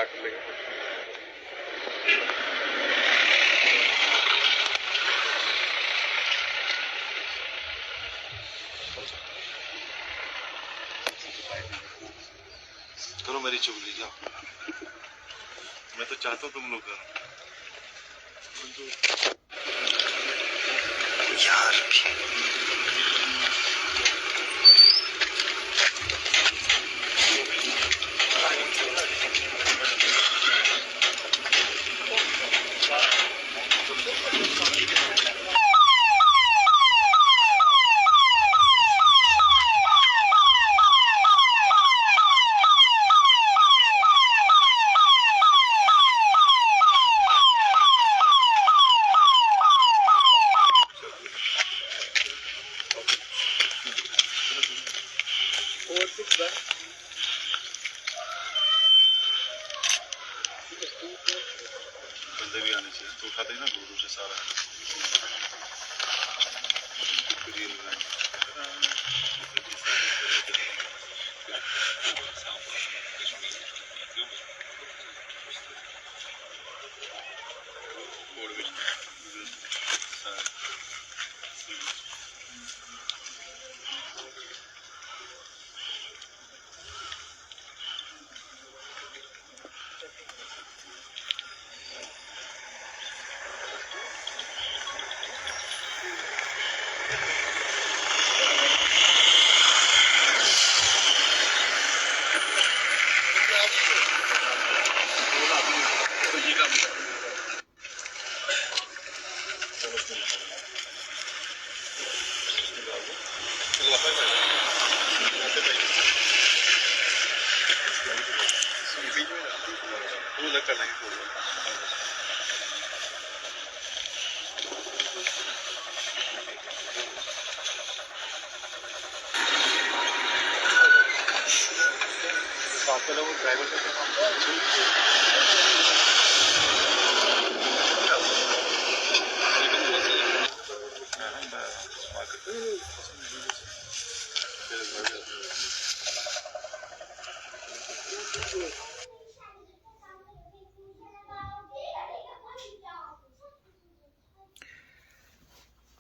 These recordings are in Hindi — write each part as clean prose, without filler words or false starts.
काट लेंगे। करो मेरी चुगली, जाओ। मैं तो चाहता हूँ तुम लोग करो यार। बंदे भी आने चाहिए, तो उठाते ही ना दूर से सारा ड्राइवर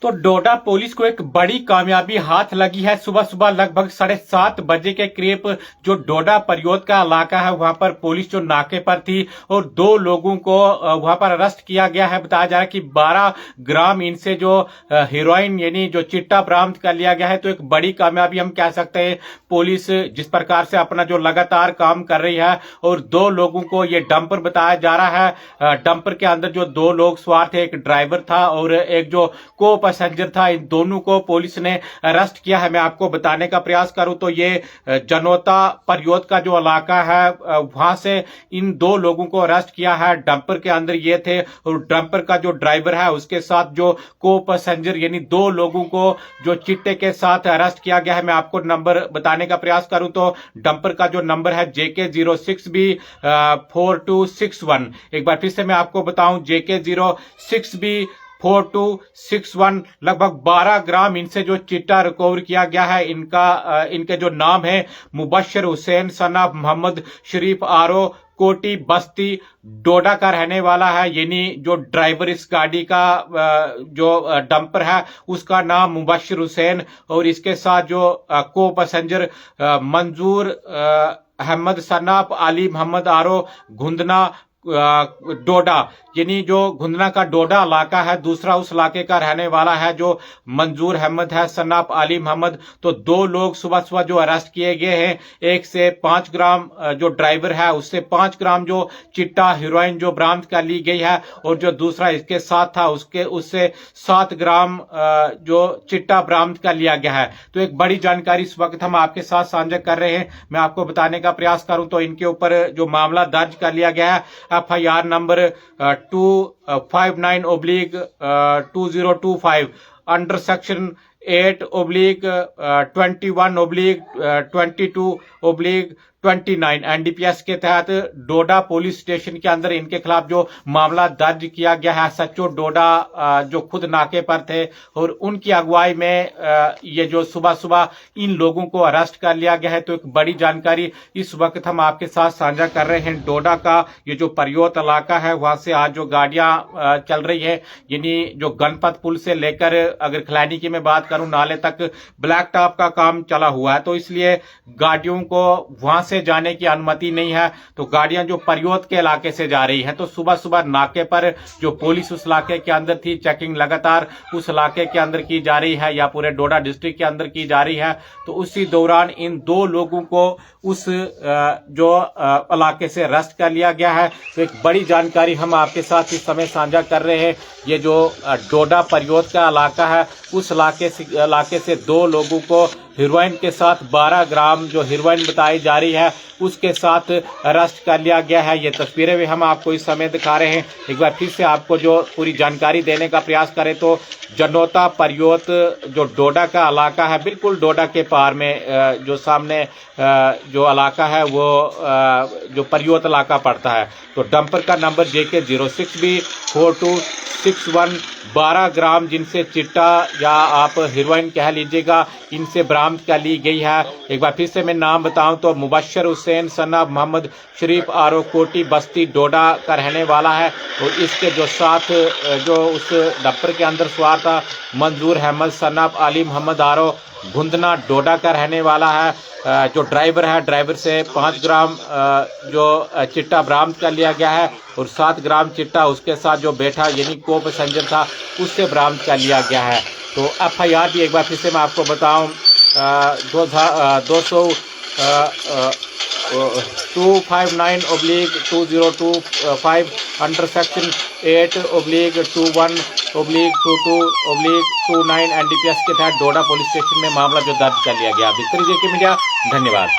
तो डोडा पुलिस को एक बड़ी कामयाबी हाथ लगी है। सुबह सुबह लगभग 7:30 बजे के करीब जो डोडा परियोद का इलाका है वहां पर पुलिस जो नाके पर थी और 2 लोगों को वहां पर अरेस्ट किया गया है। बताया जा रहा है कि 12 ग्राम इनसे जो हीरोइन यानी जो चिट्टा बरामद कर लिया गया है। तो एक बड़ी कामयाबी हम कह सकते हैं पुलिस जिस प्रकार से अपना जो लगातार काम कर रही है। और 2 लोगों को ये डंपर बताया जा रहा है। डंपर के अंदर जो 2 लोग सवार थे, एक ड्राइवर था और एक जो को पैसेंजर था, इन दोनों को पुलिस ने अरेस्ट किया है। मैं आपको बताने का प्रयास करूं तो ये जनोता परियोद का जो इलाका है वहां से इन 2 लोगों को अरेस्ट किया है। डंपर के अंदर ये थे और डंपर का जो ड्राइवर है उसके साथ जो को पैसेंजर यानी 2 लोगों को जो चिट्टे के साथ अरेस्ट किया गया है। मैं आपको नंबर बताने का प्रयास करूं तो डंपर का जो नंबर है JK06B 4261। एक बार फिर से मैं आपको बताऊं JK06B 4261। लगभग 12 ग्राम इनसे जो चिट्टा रिकवर किया गया है। इनके जो नाम है मुबशर हुसैन सन ऑफ मोहम्मद शरीफ आरो कोटी बस्ती डोडा का रहने वाला है। यानी जो ड्राइवर इस गाड़ी का जो डंपर है उसका नाम मुबशर हुसैन और इसके साथ जो को पैसेंजर मंजूर अहमद सन ऑफ अली मोहम्मद आरो घुंदना डोडा यानी जो घुंदना का डोडा इलाका है। दूसरा उस इलाके का रहने वाला है जो मंजूर अहमद है सन ऑफ अली मोहम्मद। तो 2 लोग सुबह सुबह जो अरेस्ट किए गए हैं। एक से 5 ग्राम जो ड्राइवर है उससे 5 ग्राम जो चिट्टा हीरोइन जो बरामद कर ली गई है और जो दूसरा इसके साथ था उससे 7 ग्राम जो चिट्टा बरामद कर लिया गया है। तो एक बड़ी जानकारी इस वक्त हम आपके साथ साझा कर रहे हैं। मैं आपको बताने का प्रयास करूं तो इनके ऊपर जो मामला दर्ज कर लिया गया है FIR number 259/2025 under section 8/21/22/20 29 NDPS के तहत डोडा पुलिस स्टेशन के अंदर इनके खिलाफ जो मामला दर्ज किया गया है। सच्चो डोडा जो खुद नाके पर थे और उनकी अगुवाई में ये जो सुबह सुबह इन लोगों को अरेस्ट कर लिया गया है। तो एक बड़ी जानकारी इस वक्त हम आपके साथ साझा कर रहे हैं। डोडा का ये जो परियोत इलाका है वहां से आज जो गाड़ियां चल रही है, यानी जो गणपत पुल से लेकर अगर खिलानी की मैं बात करूं नाले तक ब्लैक टॉप का काम चला हुआ है, तो इसलिए गाड़ियों को वहां से जाने की अनुमति नहीं है। तो गाड़ियां जो परियोत के इलाके से जा रही है, तो सुबह सुबह नाके पर जो पुलिस उस इलाके के अंदर थी, चेकिंग लगातार उस इलाके के अंदर की जा रही है या पूरे डोडा डिस्ट्रिक्ट के अंदर की जा रही है। तो उसी दौरान इन दो लोगों को उस जो इलाके से अरेस्ट कर लिया गया है। तो एक बड़ी जानकारी हम आपके साथ इस समय साझा कर रहे हैं। ये जो डोडा परियोत का इलाका है, उस इलाके से दो लोगों को हेरोइन के साथ 12 ग्राम जो हेरोइन बताई जा रही है उसके साथ अरेस्ट कर लिया गया है। ये तस्वीरें भी हम आपको इस समय दिखा रहे हैं। एक बार फिर से आपको जो पूरी जानकारी देने का प्रयास करें तो जनोता परियोत जो डोडा का इलाका है, बिल्कुल डोडा के पार में जो सामने जो इलाका है वो जो परियोत इलाका पड़ता है। तो डंपर का नंबर JK 06B4261 12 ग्राम जिनसे चिट्टा या आप हेरोइन कह लीजिएगा, इनसे बरामद कर ली गई है। एक बार फिर से मैं नाम बताऊं तो मुबशर हुसैन सन्ना मोहम्मद शरीफ आरो कोटी बस्ती डोडा का रहने वाला है। और इसके जो साथ जो उस डंपर के अंदर सवार था मंजूर अहमद सन्ना अली मोहम्मद आरो गुंदना डोडा का रहने वाला है। जो ड्राइवर है, ड्राइवर से 5 ग्राम जो चिट्टा बरामद कर लिया गया है और 7 ग्राम चिट्टा उसके साथ जो बैठा यानी को पैसेंजर था उससे बरामद कर लिया गया है। तो FIR भी एक बार फिर से मैं आपको बताऊं 259/2025 अंडर सेक्शन 8/21/22/29 एनडीपीएस के तहत डोडा पुलिस स्टेशन में मामला जो दर्ज कर लिया गया। बिस्तरी JK मीडिया, धन्यवाद।